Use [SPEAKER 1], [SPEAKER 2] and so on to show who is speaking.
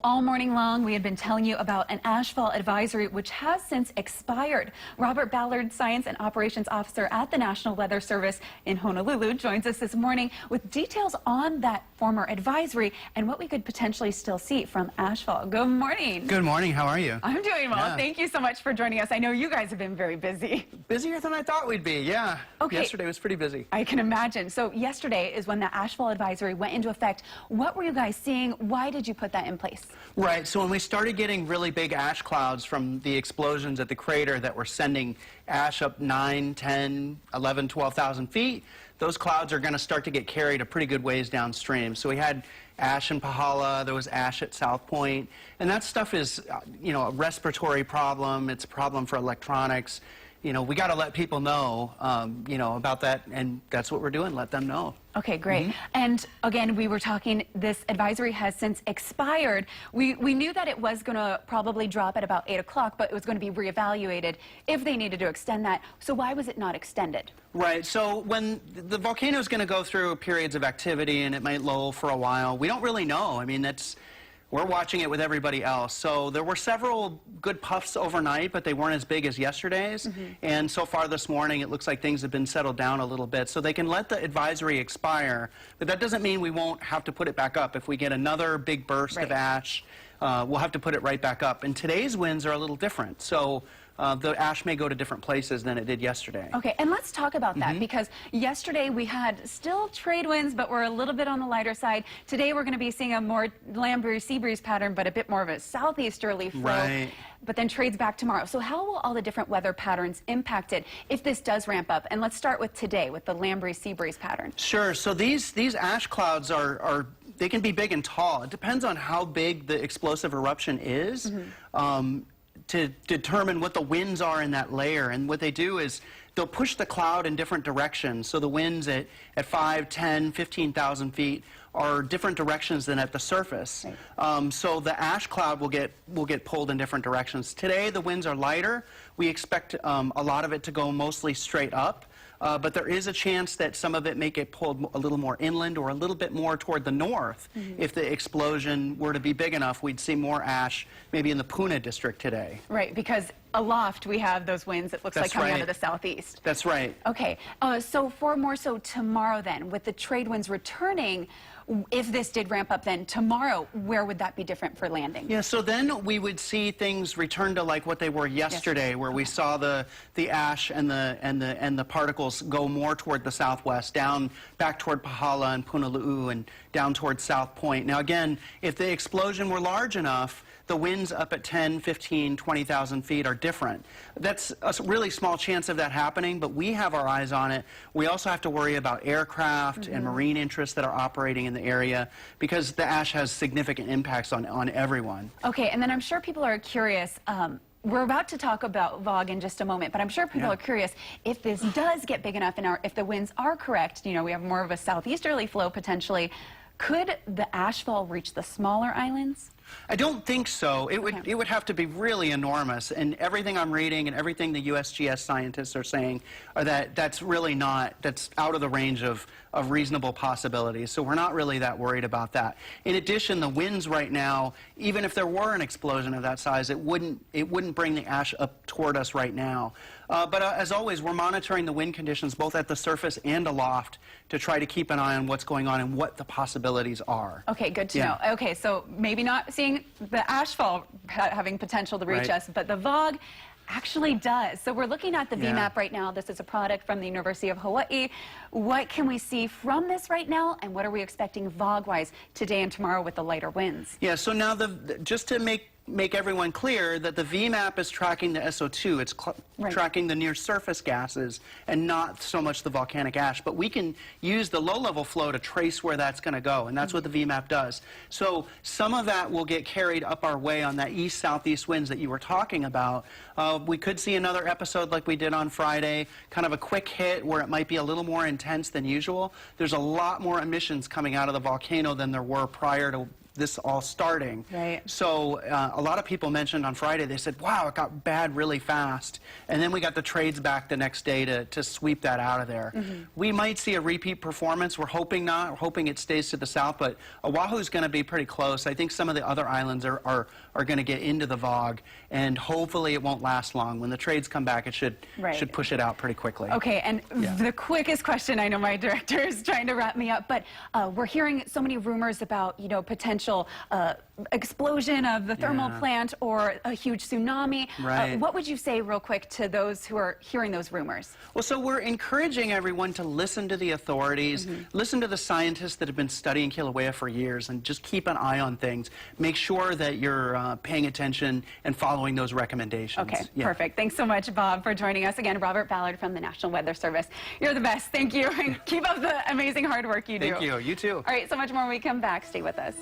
[SPEAKER 1] All morning long, we had been telling you about an Ashfall Advisory, which has since expired. Robert Ballard, Science and Operations Officer at the National Weather Service in Honolulu, joins us this morning with details on that former advisory and what we could potentially still see from Ashfall. Good morning.
[SPEAKER 2] Good morning. How are you?
[SPEAKER 1] I'm doing well. Yeah. Thank you so much for joining us. I know you guys have been very busy.
[SPEAKER 2] Busier than I thought we'd be, yeah.
[SPEAKER 1] Okay.
[SPEAKER 2] Yesterday was pretty busy.
[SPEAKER 1] I can imagine. So yesterday is when the Ashfall Advisory went into effect. What were you guys seeing? Why did you put that in place?
[SPEAKER 2] Right, so when we started getting really big ash clouds from the explosions at the crater that were sending ash up 9, 10, 11, 12,000 feet, those clouds are going to start to get carried a pretty good ways downstream. So we had ash in Pahala, there was ash at South Point, and that stuff is, a respiratory problem. It's a problem for electronics. We got to let people know, about that, and that's what we're doing, let them know.
[SPEAKER 1] Okay, great. Mm-hmm. And again, we were talking, this advisory has since expired. We knew that it was going to probably drop at about 8 o'clock, but it was going to be reevaluated if they needed to extend that. So why was it not extended? Right,
[SPEAKER 2] so when the volcano is going to go through periods of activity and it might lull for a while, we don't really know. I mean, we're watching it with everybody else. So there were several good puffs overnight, but they weren't as big as yesterday's. Mm-hmm. And so far this morning, it looks like things have been settled down a little bit. So they can let the advisory expire, but that doesn't mean we won't have to put it back up. If we get another big burst of ash, we'll have to put it right back up. And today's winds are a little different. So the ash may go to different places than it did yesterday.
[SPEAKER 1] Okay, and let's talk about that, because yesterday we had still trade winds, but we're a little bit on the lighter side. Today we're going to be seeing a more land breeze, sea breeze pattern, but a bit more of a southeasterly flow. Right. But then trades back tomorrow. So how will all the different weather patterns impact it if this does ramp up? And let's start with today, with the land breeze, sea breeze pattern.
[SPEAKER 2] Sure. So these ash clouds they can be big and tall. It depends on how big the explosive eruption is. To determine what the winds are in that layer. And what they do is they'll push the cloud in different directions. So the winds at 5, 10, 15,000 feet are different directions than at the surface. Right. So the ash cloud will get pulled in different directions. Today the winds are lighter. We expect a lot of it to go mostly straight up. But there is a chance that some of it may get pulled a little more inland or a little bit more toward the north. If the explosion were to be big enough, we'd see more ash maybe in the Puna district today.
[SPEAKER 1] Right, because aloft we have those winds, it looks like coming out of the southeast.
[SPEAKER 2] That's right.
[SPEAKER 1] Okay, so for more so tomorrow then, with the trade winds returning, if this did ramp up then tomorrow, where would that be different for landing?
[SPEAKER 2] Yeah, so then we would see things return to like what they were yesterday, where we saw the ash and the particles go more toward the southwest, down back toward Pahala and Punaluu and down toward South Point. Now again, if the explosion were large enough, the winds up at 10, 15, 20,000 feet are different. That's a really small chance of that happening, but we have our eyes on it. We also have to worry about aircraft and marine interests that are operating in the area, because the ash has significant impacts on everyone.
[SPEAKER 1] Okay, and then I'm sure people are curious. We're about to talk about VOG in just a moment, but I'm sure people are curious if this does get big enough and if the winds are correct, we have more of a southeasterly flow potentially, could the ashfall reach the smaller islands?
[SPEAKER 2] I don't think so. It would have to be really enormous, and everything I'm reading and everything the USGS scientists are saying are that's out of the range of reasonable possibilities. So we're not really that worried about that. In addition, the winds right now, even if there were an explosion of that size, it wouldn't bring the ash up toward us right now. But as always, we're monitoring the wind conditions both at the surface and aloft to try to keep an eye on what's going on and what the possibilities are.
[SPEAKER 1] Okay, good to know. Okay, so maybe not seeing the ashfall having potential to reach us, but the VOG actually does. So we're looking at the VMAP right now. This is a product from the University of Hawaii. What can we see from this right now, and what are we expecting VOG-wise today and tomorrow with the lighter winds?
[SPEAKER 2] Yeah, so now just to make everyone clear that the VMAP is tracking the SO2. It's tracking the near surface gases and not so much the volcanic ash. But we can use the low-level flow to trace where that's going to go, and that's what the VMAP does. So some of that will get carried up our way on that east-southeast winds that you were talking about. We could see another episode like we did on Friday, kind of a quick hit where it might be a little more intense than usual. There's a lot more emissions coming out of the volcano than there were prior to this all starting.
[SPEAKER 1] Right.
[SPEAKER 2] So a lot of people mentioned on Friday, they said, wow, it got bad really fast. And then we got the trades back the next day to sweep that out of there. We might see a repeat performance. We're hoping not. We're hoping it stays to the south, but Oahu's going to be pretty close. I think some of the other islands are going to get into the VOG, and hopefully it won't last long. When the trades come back, it should push it out pretty quickly.
[SPEAKER 1] Okay, and the quickest question, I know my director is trying to wrap me up, but we're hearing so many rumors about, potential explosion of the thermal plant or a huge tsunami. What would you say real quick to those who are hearing those rumors?
[SPEAKER 2] Well, so we're encouraging everyone to listen to the authorities, listen to the scientists that have been studying Kilauea for years, and just keep an eye on things. Make sure that you're paying attention and following those recommendations.
[SPEAKER 1] Okay, perfect. Thanks so much, Bob, for joining us. Again, Robert Ballard from the National Weather Service. You're the best. Thank you, and keep up the amazing hard work you do.
[SPEAKER 2] Thank you. You too.
[SPEAKER 1] All right, so much more when we come back. Stay with us.